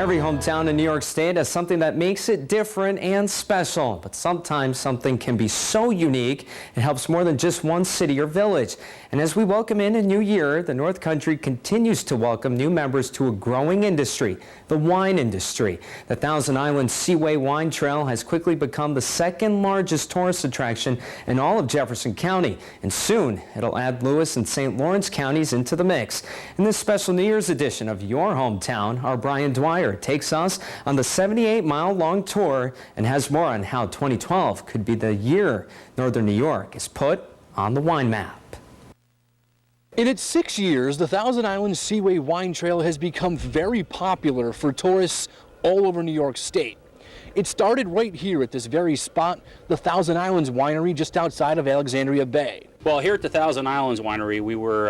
Every hometown in New York State has something that makes it different and special, but sometimes something can be so unique it helps more than just one city or village. And as we welcome in a new year, the North Country continues to welcome new members to a growing industry, the wine industry. The Thousand Islands Seaway Wine Trail has quickly become the second largest tourist attraction in all of Jefferson County, and soon it'll add Lewis and St. Lawrence counties into the mix. In this special New Year's edition of Your Hometown, our Brian Dwyer takes us on the 78-mile-long tour and has more on how 2012 could be the year Northern New York is put on the wine map. In its 6 years, the Thousand Islands Seaway Wine Trail has become very popular for tourists all over New York State. It started right here at this very spot, the Thousand Islands Winery just outside of Alexandria Bay. Well, here at the Thousand Islands Winery, we were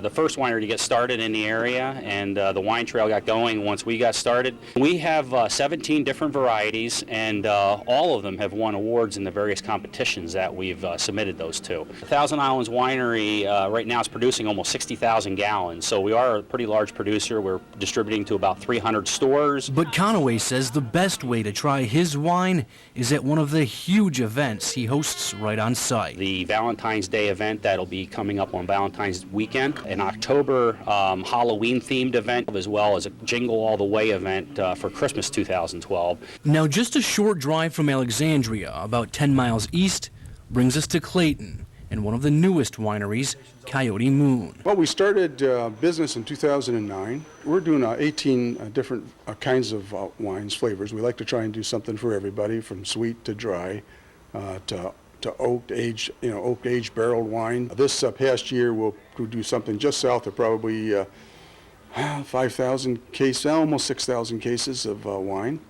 the first winery to get started in the area, and the wine trail got going once we got started. We have 17 different varieties, and all of them have won awards in the various competitions that we've submitted those to. The Thousand Islands Winery right now is producing almost 60,000 gallons, so we are a pretty large producer. We're distributing to about 300 stores. But Conaway says the best way to try his wine is at one of the huge events he hosts right on site. The Valentine's Day event that'll be coming up on Valentine's weekend, an October Halloween-themed event, as well as a Jingle All the Way event for Christmas 2012. Now, just a short drive from Alexandria, about 10 miles east, brings us to Clayton and one of the newest wineries, Coyote Moon. Well, we started business in 2009. We're doing 18 different kinds of wines, flavors. We like to try and do something for everybody, from sweet to dry to oak-aged barreled wine. This past year we'll do something just south of probably 5,000 cases, almost 6,000 cases of wine.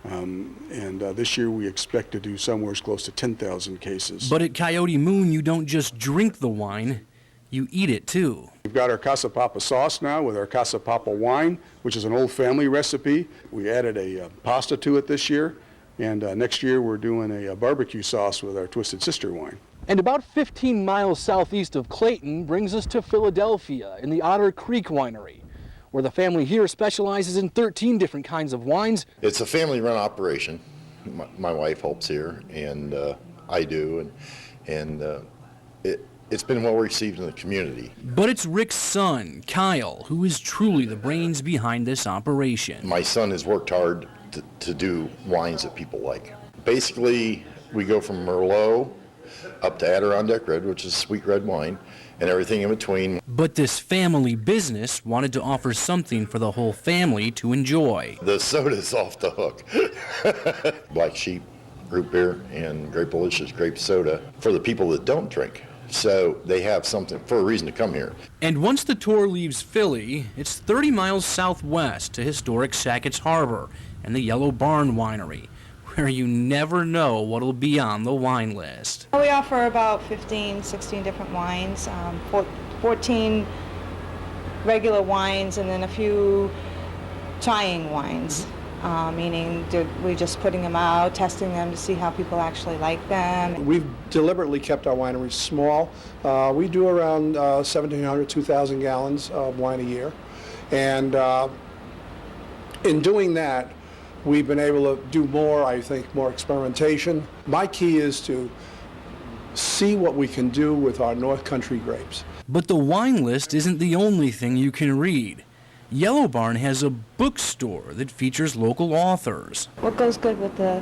And this year we expect to do somewhere as close to 10,000 cases. But at Coyote Moon, you don't just drink the wine, you eat it too. We've got our Casa Papa sauce now with our Casa Papa wine, which is an old family recipe. We added a pasta to it this year. And next year we're doing a barbecue sauce with our Twisted Sister wine. And about 15 miles southeast of Clayton brings us to Philadelphia in the Otter Creek Winery, where the family here specializes in 13 different kinds of wines. It's a family-run operation. My wife helps here, and I do, and it's been well received in the community. But it's Rick's son, Kyle, who is truly the brains behind this operation. My son has worked hard to do wines that people like. Basically, we go from Merlot up to Adirondack Red, which is sweet red wine, and everything in between. But this family business wanted to offer something for the whole family to enjoy. The soda's off the hook. Black Sheep, root beer, and Grapelicious grape soda for the people that don't drink. So they have something for a reason to come here. And once the tour leaves Philly, it's 30 miles southwest to historic Sackett's Harbor and the Yellow Barn Winery, where you never know what'll be on the wine list. We offer about 15, 16 different wines, 14 regular wines, and then a few trying wines, meaning we're just putting them out, testing them to see how people actually like them. We've deliberately kept our wineries small. We do around 1,700, 2,000 gallons of wine a year. And in doing that, we've been able to do more, I think, more experimentation. My key is to see what we can do with our North Country grapes. But the wine list isn't the only thing you can read. Yellow Barn has a bookstore that features local authors. What goes good with a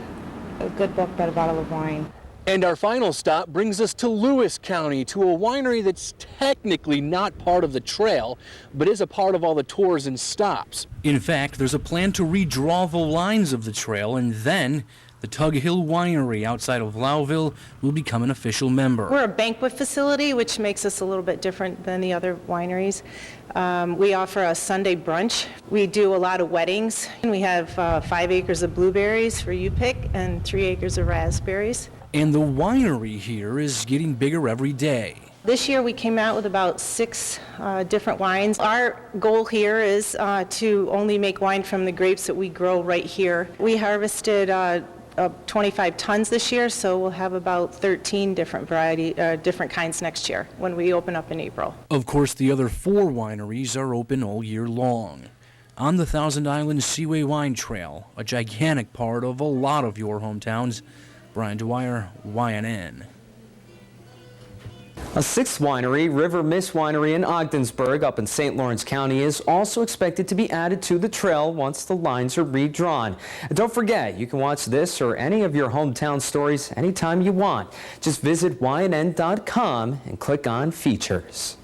good book but a bottle of wine? And our final stop brings us to Lewis County, to a winery that's technically not part of the trail, but is a part of all the tours and stops. In fact, there's a plan to redraw the lines of the trail, and then the Tug Hill Winery outside of Lowville will become an official member. We're a banquet facility, which makes us a little bit different than the other wineries. We offer a Sunday brunch. We do a lot of weddings. And we have 5 acres of blueberries for you pick and 3 acres of raspberries. And the winery here is getting bigger every day. This year we came out with about 6 different wines. Our goal here is to only make wine from the grapes that we grow right here. We harvested 25 tons this year, so we'll have about 13 different different kinds next year when we open up in April. Of course, the other 4 wineries are open all year long. on the Thousand Islands Seaway Wine Trail, a gigantic part of a lot of your hometowns. Brian Dwyer, YNN. A sixth winery, River Mist Winery in Ogdensburg up in St. Lawrence County, is also expected to be added to the trail once the lines are redrawn. And don't forget, you can watch this or any of your hometown stories anytime you want. Just visit YNN.com and click on Features.